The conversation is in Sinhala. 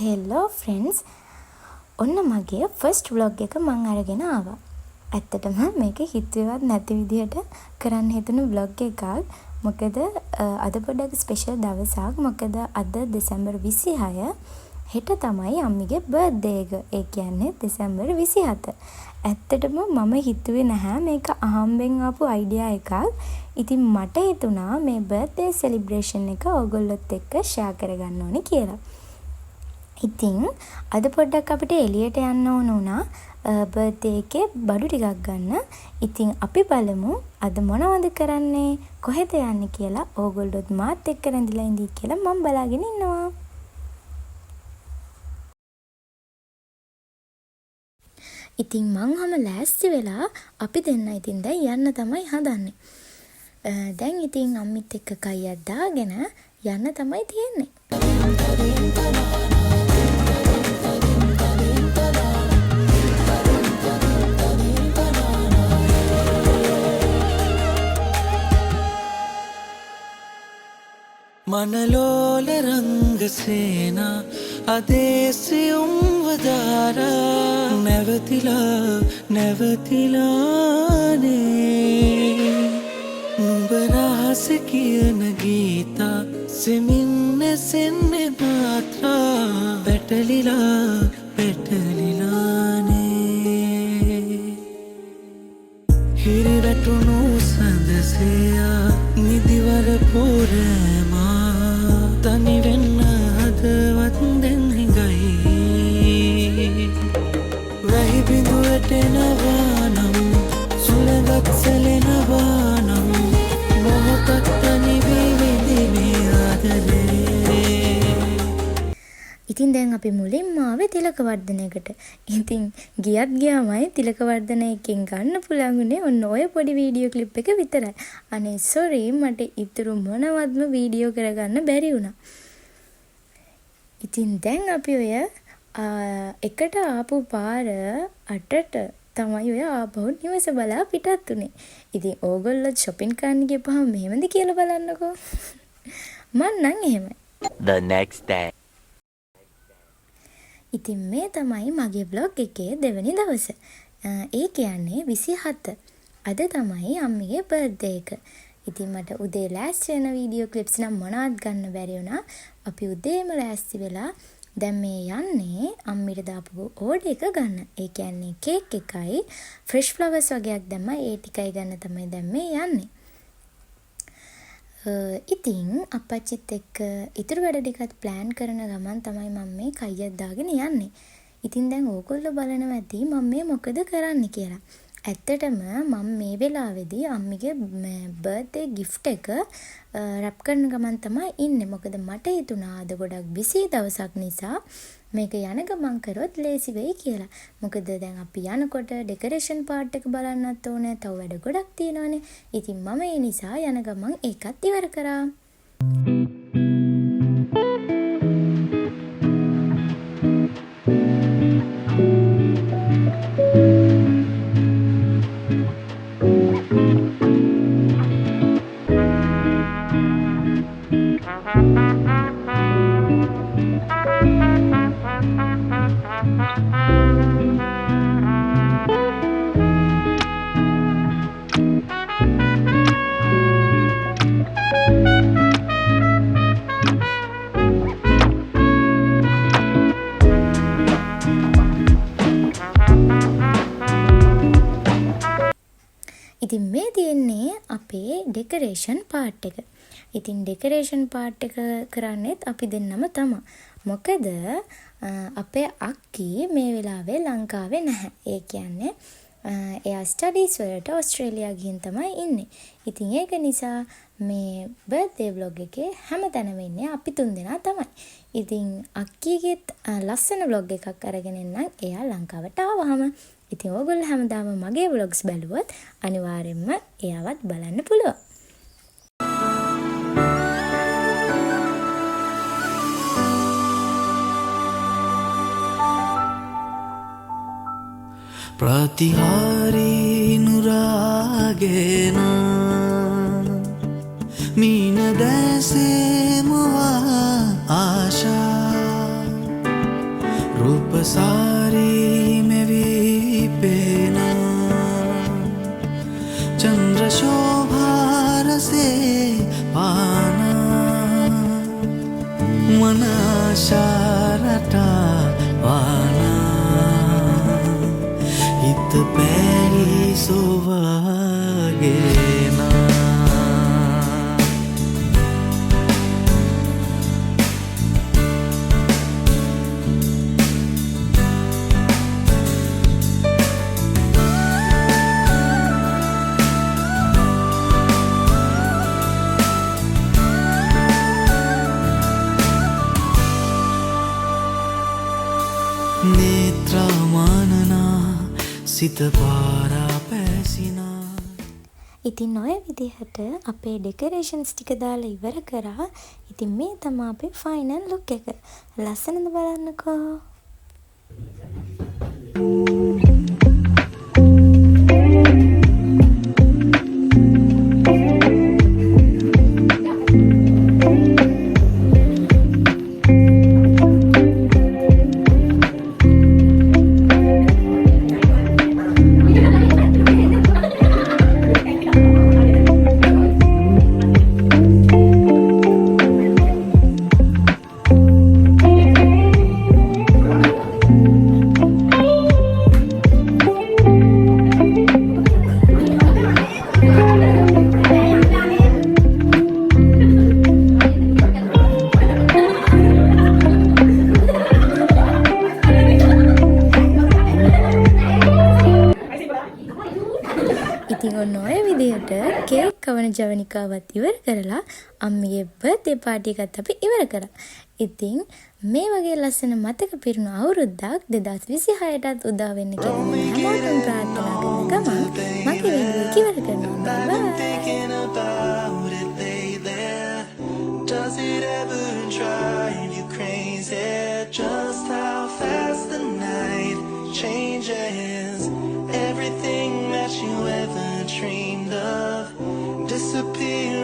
හෙලෝ ෆ්‍රෙන්ඩ්ස්, ඔන්න මගේ ෆස්ට් ව්ලොග් එක මං අරගෙන ආවා. ඇත්තටම මේක හිතුවේවත් නැති විදිහට කරන්න හිතුණු ව්ලොග් එකක්. මොකද අද පොඩ්ඩක් ස්පෙෂල් දවසක්. මොකද අද දෙසැම්බර් 26. හෙට තමයි අම්මිගේ බර්ත්ඩේ එක. ඒ කියන්නේ දෙසැම්බර් 27. ඇත්තටම මම හිතුවේ නැහැ මේක අහම්බෙන් ආපු අයිඩියා එකක්. ඉතින් මට හිතුණා මේ බර්ත්ඩේ සෙලිබ්‍රේෂන් එක ඔයගොල්ලොත් එක්ක ෂෙයා කරගන්න ඕනේ කියලා. ඉතින් අද පොඩ්ඩක් අපිට එළියට යන්න ඕන වුණා බර්ත්ඩේ එකේ බඩු ටිකක් ගන්න. ඉතින් අපි බලමු අද මොනවද කරන්නේ, කොහෙද යන්නේ කියලා. ඕගොල්ලොත් මාත් එක්ක රැඳිලා ඉඳී කියලා මම බලාගෙන ඉන්නවා. ඉතින් මං හැම ලෑස්ති වෙලා අපි දෙන්න ඉතින් දැන් යන්න තමයි හදන්නේ. දැන් ඉතින් අම්මිත් එක්ක කයියක් දාගෙන යන්න තමයි තියෙන්නේ. मनलोल रंग सेना अदेसियुम वदारा नेवतिलाने नुबरास कियन गीता सिमिन्न सिन्ने मात्रा पेटलिलाने හිරිවැටුණු සඳසයා නිදිවර පෝරෑමා තනි වෙන්න හදවත් දැන් හිඟයි වැහි බිඳු වැටෙනවා නම් සුළඟක් සැලෙනවා නම් මොහොතක් තනි වී විඳිනේ ආදරේ. ඉතින් දැන් අපි මුලින්ම ආවේ තිලකවර්ධනයකට. ඉතින් ගියාමයි තිලකවර්ධනයකින් ගන්න පුළුවන්ුනේ ඔන්න ඔය පොඩි වීඩියෝ ක්ලිප් එක විතරයි. අනේ සෝරි මට ඉතුරු මොනවත්ම වීඩියෝ කරගන්න බැරි වුණා. ඉතින් දැන් අපි ඔය එකට ආපු පාර 8ට තමයි ඔය ආපහු නිවස බලා පිටත් උනේ. ඉතින් ඕගොල්ලෝ shopping කරන්න ගියපහම මෙහෙමද කියලා බලන්නකෝ. මං නම් එහෙමයි. The next day. ඉතින් මේ තමයි මගේ බ්ලොග් එකේ දෙවෙනි දවස. ඒ කියන්නේ 27. අද තමයි අම්මිගේ බර්ත්ඩේ එක. ඉතින් මට උදේ ලෑස්ති වෙන වීඩියෝ ක්ලිප්ස් නම් මොනවත් ගන්න බැරි වුණා. අපි උදේම ලෑස්ති වෙලා දැන් මේ යන්නේ අම්මිට දාපු ඕඩර් එක ගන්න. ඒ කියන්නේ කේක් එකයි ෆ්‍රෙෂ් ෆ්ලවර්ස් වගේක් දැම්මා. ඒ ටිකයි ගන්න තමයි දැන් මේ යන්නේ. ඉතින් අපච්චිත් එක්ක ඉතුරු වැඩ ටිකත් ප්ලෑන් කරන ගමන් තමයි මම මේ කයියක් දාගෙන යන්නේ. ඉතින් දැන් ඕගොල්ලෝ බලනවා ඇති මම මේ මොකද කරන්න කියලා. ඇත්තටම මම මේ වෙලාවේදී අම්මිගේ බර්ත්ඩේ ගිෆ්ට් එක රැප් කරන ගමන් තමයි ඉන්නේ. මොකද මට හිතුණා අද ගොඩක් බිසි දවසක් නිසා මේක යන ගමන් කරොත් ලේසි වෙයි කියලා. මොකද දැන් අපි යනකොට ඩෙකොරේෂන් පාර්ට් එක බලන්නත් ඕනේ. තව වැඩ ගොඩක් තියෙනවානේ. ඉතින් මම ඒ නිසා යන ගමන් ඒකත් ඉවර කරා. ඉතින් මේ තියෙන්නේ අපේ ඩෙකොරේෂන් පාර්ට් එක. ඉතින් ඩෙකොරේෂන් පාර්ට් එක කරන්නේත් අපි දෙන්නම තමයි. මොකද අපේ අක්කී මේ වෙලාවේ ලංකාවේ නැහැ. ඒ කියන්නේ එයා ස්ටඩීස් වලට ඕස්ට්‍රේලියා ගිහින් තමයි ඉන්නේ. ඉතින් ඒක නිසා මේ බර්ත්ඩේ vlog එකේ හැමතැනම ඉන්නේ අපි තුන්දෙනා තමයි. ඉතින් අක්කීගෙත් ලස්සන vlog එකක් අරගෙන එන්නම් එයා ලංකාවට ආවහම. ඉතින් ඕගොල්ලෝ හැමදාම මගේ vlogs බැලුවොත් අනිවාර්යෙන්ම එයාවත් බලන්න පුළුවන්. ප්‍රතිහාරී නුරාගෙන මීන දැසේ මුවා ආශා रूपसारी में भी पेना चंद्र शोभा रसे पाना मन आशारटा वाना හිත පැරි සොවාගේනා නේත්‍රාමානනා සිත පාරා පැසිනා. ඉතින් ඔය විදිහට අපේ ඩෙකරේෂන්ස් ටික දාලා ඉවර කරා. ඉතින් මේ තමයි අපේ ෆයිනල් ලුක් එක. ලස්සනද බලන්නකෝ. ඉතින් ඔන්න ඔය විදිහට කේක් කවන ජවනිකාවත් ඉවර කරලා අම්මිගේ බර්ත්ඩේ පාර්ටි එකත් අපි ඉවර කරා. ඉතින් මේ වගේ ලස්සන මතක පිරුණු අවුරුද්දක් 2026ටත් උදා වෙන්න කියලා හැමෝටම ප්‍රාර්ථනා කරන ගමන් මගේ වීඩියෝ එක ඉවර කරනවා. Does it ever drive you crazy just how fast the night changes? Everything that you ever dreamed of disappears.